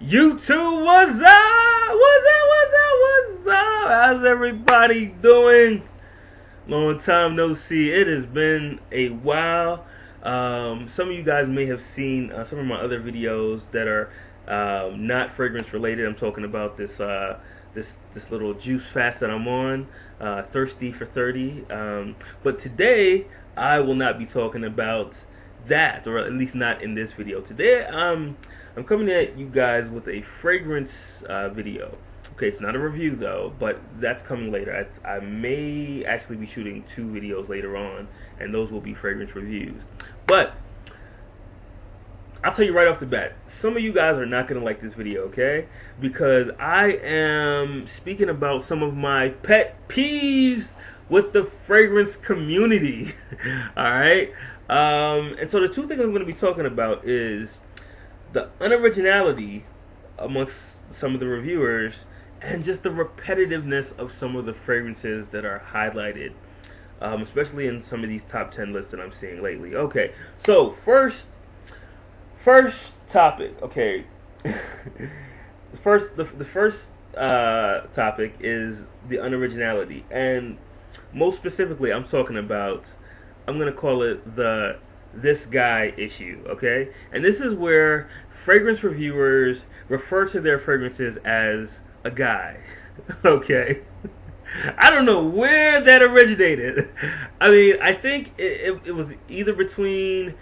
YouTube, what's up? What's up? What's up? What's up? How's everybody doing? Long time no see. It has been a while. Some of you guys may have seen some of my other videos that are not fragrance related. I'm talking about this little juice fast that I'm on, thirsty for 30. But today I will not be talking about that, or at least not in this video. Today I'm coming at you guys with a fragrance video. Okay, it's not a review though, but that's coming later. I may actually be shooting 2 videos later on, and those will be fragrance reviews. But I'll tell you right off the bat, some of you guys are not going to like this video, okay? Because I am speaking about some of my pet peeves with the fragrance community. Alright? And so the 2 things I'm going to be talking about is the unoriginality amongst some of the reviewers and just the repetitiveness of some of the fragrances that are highlighted, especially in some of these top 10 lists that I'm seeing lately. Okay, so first topic. Okay, the first topic is the unoriginality, and most specifically, I'm talking about. I'm gonna call it the this guy issue. Okay, and this is where fragrance reviewers refer to their fragrances as a guy. Okay. I don't know where that originated. I mean, I think it was either between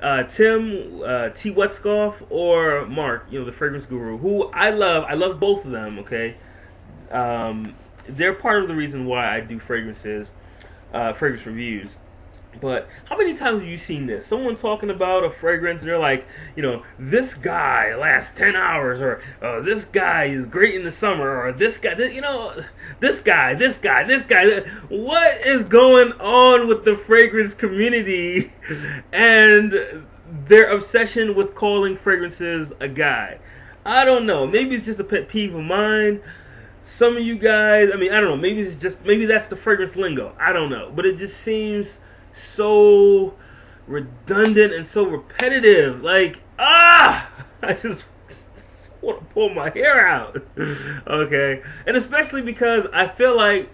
Tim T. Wetzkoff or Mark, the fragrance guru, who I love. I love both of them, okay? They're part of the reason why I do fragrance reviews. But how many times have you seen this? Someone talking about a fragrance and they're like, this guy lasts 10 hours, or this guy is great in the summer, or this guy, this guy. What is going on with the fragrance community and their obsession with calling fragrances a guy? I don't know. Maybe it's just a pet peeve of mine. Some of you guys, I don't know. Maybe that's the fragrance lingo. I don't know. But it just seems so redundant and so repetitive. Like, I just want to pull my hair out. Okay, and especially because I feel like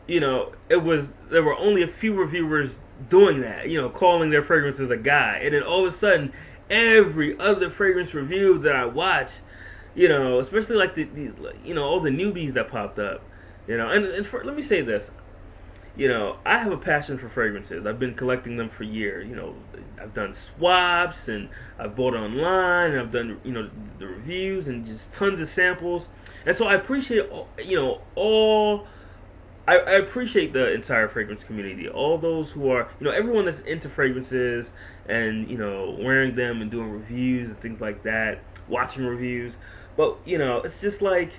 there were only a few reviewers doing that, calling their fragrances a guy, and then all of a sudden every other fragrance review that I watch, especially like the all the newbies that popped up, let me say this. I have a passion for fragrances. I've been collecting them for years. I've done swaps, and I've bought online, and I've done, the reviews and just tons of samples. And so I appreciate, I appreciate the entire fragrance community. All those who are, everyone that's into fragrances and, wearing them and doing reviews and things like that, watching reviews. But, it's just like,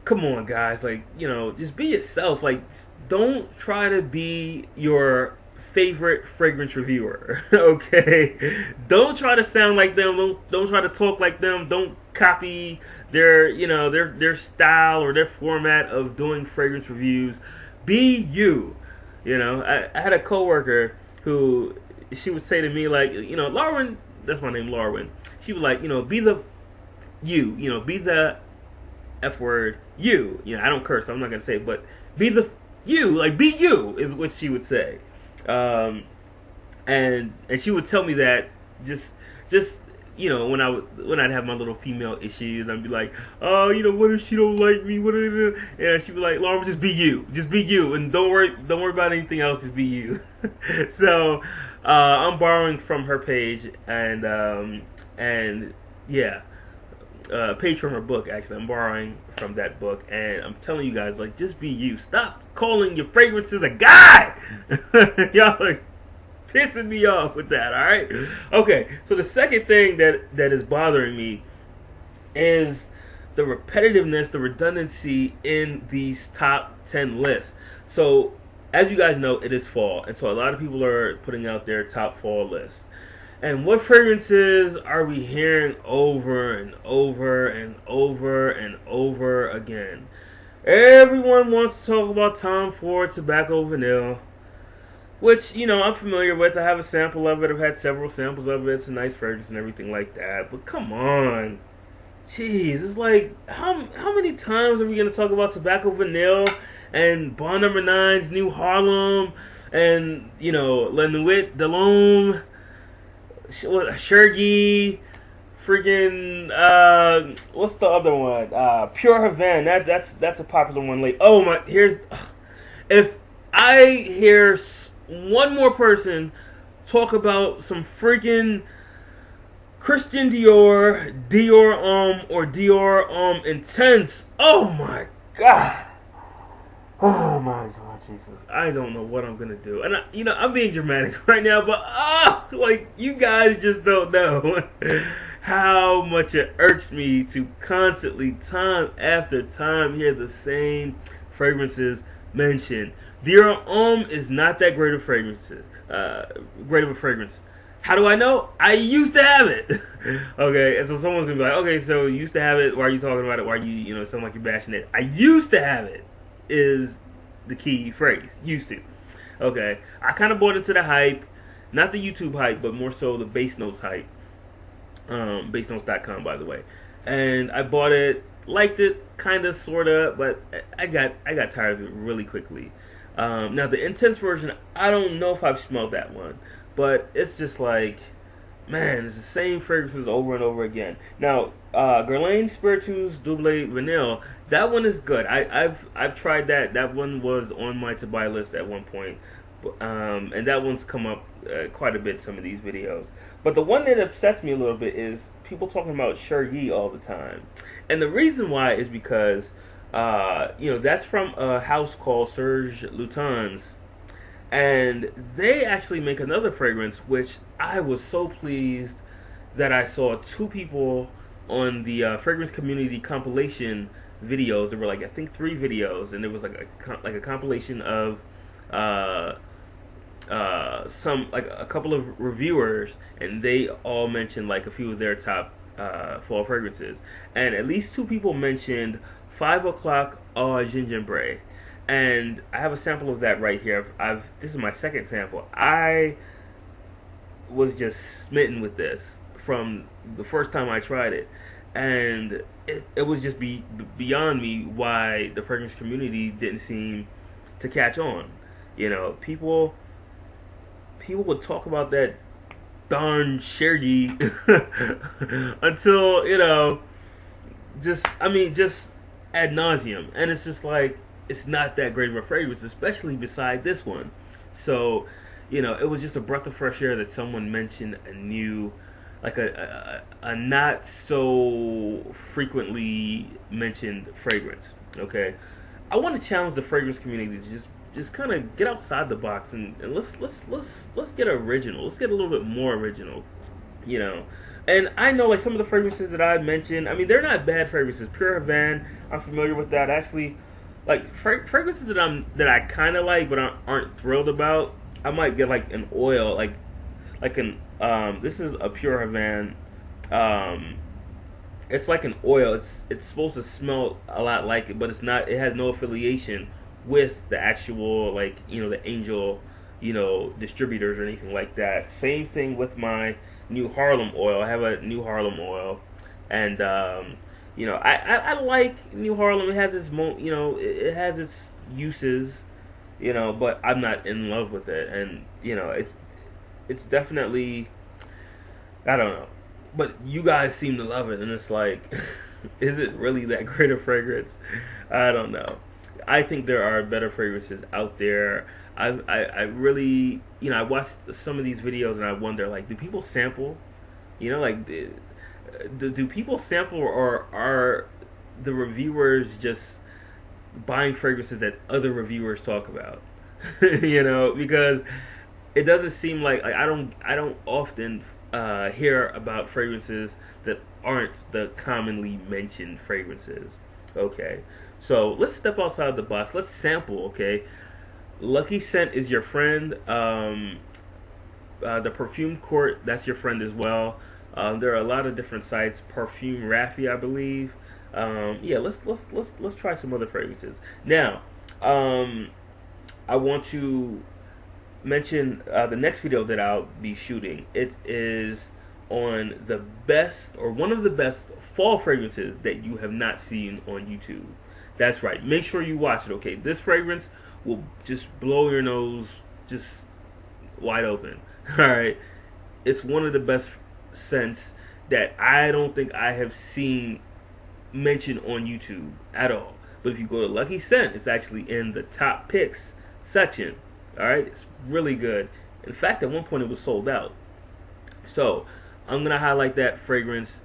come on, guys. Like, just be yourself. Like, don't try to be your favorite fragrance reviewer, okay? Don't try to sound like them. Don't try to talk like them. Don't copy their style or their format of doing fragrance reviews. Be you. I had a coworker who, she would say to me, like, Lauren, that's my name, Lauren. She would like, be the you. Be the F word you. I don't curse, so I'm not gonna say it, but be the you, like, be you is what she would say. And she would tell me that just when I'd have my little female issues, I'd be like, oh, what if she don't like me? And she'd be like, Lauren, just be you, and don't worry about anything else, just be you. So I'm borrowing from her page, and yeah, page from her book. Actually, I'm borrowing from that book, and I'm telling you guys, like, just be you. Stop calling your fragrances a guy. Y'all are pissing me off with that. All right. Okay. So the second thing that is bothering me is the repetitiveness, the redundancy in these top 10 lists. So as you guys know, it is fall, and so a lot of people are putting out their top fall lists. And what fragrances are we hearing over and over and over and over again? Everyone wants to talk about Tom Ford Tobacco Vanille. which I'm familiar with. I have a sample of it. I've had several samples of it. It's a nice fragrance and everything like that. But come on, jeez, it's like how many times are we gonna talk about Tobacco Vanille and Bond Number Nine's New Harlem and La Nuit de l'Homme, Shergy, freaking what's the other one? Pure Havana. That's a popular one. Like, oh my, if I hear one more person talk about some freaking Christian Dior or Dior Intense. Oh my god. Oh my God, Jesus. I don't know what I'm gonna do. And I'm being dramatic right now, but like, you guys just don't know how much it irks me to constantly, time after time, hear the same fragrances mentioned. Dior Homme is not that great of a fragrance. How do I know? I used to have it. Okay, and so someone's gonna be like, okay, so you used to have it. Why are you talking about it? Why are you sound like you're bashing it? I used to have it is the key phrase. Used to. Okay, I kind of bought into the hype, not the YouTube hype, but more so the Bass Notes hype. Bassnotes.com, by the way. And I bought it, liked it, kind of, sort of, but I got tired of it really quickly. Now the Intense version, I don't know if I've smelled that one, but it's just like, man, it's the same fragrances over and over again. Now, Guerlain Spiritueuse Double Vanille, that one is good. I've tried that. That one was on my to buy list at one point, and that one's come up quite a bit in some of these videos. But the one that upsets me a little bit is people talking about Chergy all the time, and the reason why is because that's from a house called Serge Lutens. And they actually make another fragrance, which I was so pleased that I saw two people on the fragrance community compilation videos. There were like, I think, 3 videos, and there was like a compilation of some, like, a couple of reviewers, and they all mentioned like a few of their top fall fragrances, and at least 2 people mentioned 5 o'clock au gingembre. And I have a sample of that right here. This is my second sample. I was just smitten with this from the first time I tried it, and it was just beyond me why the fragrance community didn't seem to catch on. People would talk about that darn Chergy until just ad nauseum, and it's just like, it's not that great of a fragrance, especially beside this one. So, it was just a breath of fresh air that someone mentioned a new, like a not so frequently mentioned fragrance. Okay, I want to challenge the fragrance community to just kind of get outside the box and let's get original. Let's get a little bit more original. And I know, like, some of the fragrances that I mentioned, I mean, they're not bad fragrances. Pure Havana, I'm familiar with that. Actually, like, fragrances that I kind of like but aren't thrilled about, I might get like an oil, like this is a Pure Havana. It's like an oil. It's supposed to smell a lot like it, but it's not. It has no affiliation with the actual, like, the Angel, distributors or anything like that. Same thing with my New Harlem oil. I have a New Harlem oil, and I like New Harlem. It has its it has its uses, but I'm not in love with it, and it's definitely, I don't know, but you guys seem to love it, and it's like, is it really that great a fragrance? I don't know. I think there are better fragrances out there. I really, I watched some of these videos and I wonder, like, do people sample? Like, do people sample, or are the reviewers just buying fragrances that other reviewers talk about? Because it doesn't seem like I don't often hear about fragrances that aren't the commonly mentioned fragrances. Okay, so let's step outside the box. Let's sample. Okay, Lucky Scent is your friend. The Perfume Court, that's your friend as well. There are a lot of different sites. Parfume Raffi, I believe. Yeah, let's try some other fragrances now. I want to mention the next video that I'll be shooting. It is on the best, or one of the best fall fragrances that you have not seen on YouTube. That's right. Make sure you watch it, okay? This fragrance will just blow your nose just wide open. Alright? It's one of the best scents that I don't think I have seen mentioned on YouTube at all. But if you go to Lucky Scent, it's actually in the top picks section. Alright? It's really good. In fact, at one point it was sold out. So, I'm going to highlight that fragrance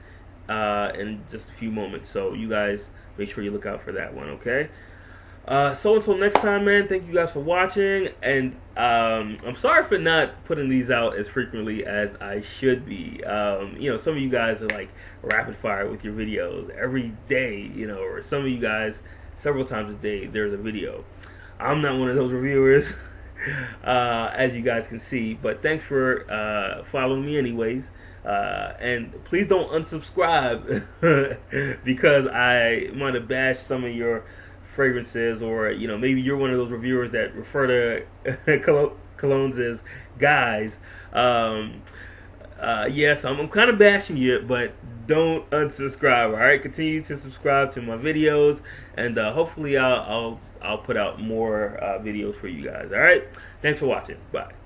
in just a few moments. So, you guys make sure you look out for that one, okay? So until next time, man, thank you guys for watching, and I'm sorry for not putting these out as frequently as I should be. You know, some of you guys are like rapid fire with your videos every day, you know, or some of you guys several times a day there's a video. I'm not one of those reviewers, as you guys can see, but thanks for following me anyways. And please don't unsubscribe because I might have bashed some of your fragrances, or you know, maybe you're one of those reviewers that refer to colognes as guys. Yes, I'm kind of bashing you, but don't unsubscribe. All right, continue to subscribe to my videos, and hopefully I'll put out more videos for you guys. All right, thanks for watching. Bye.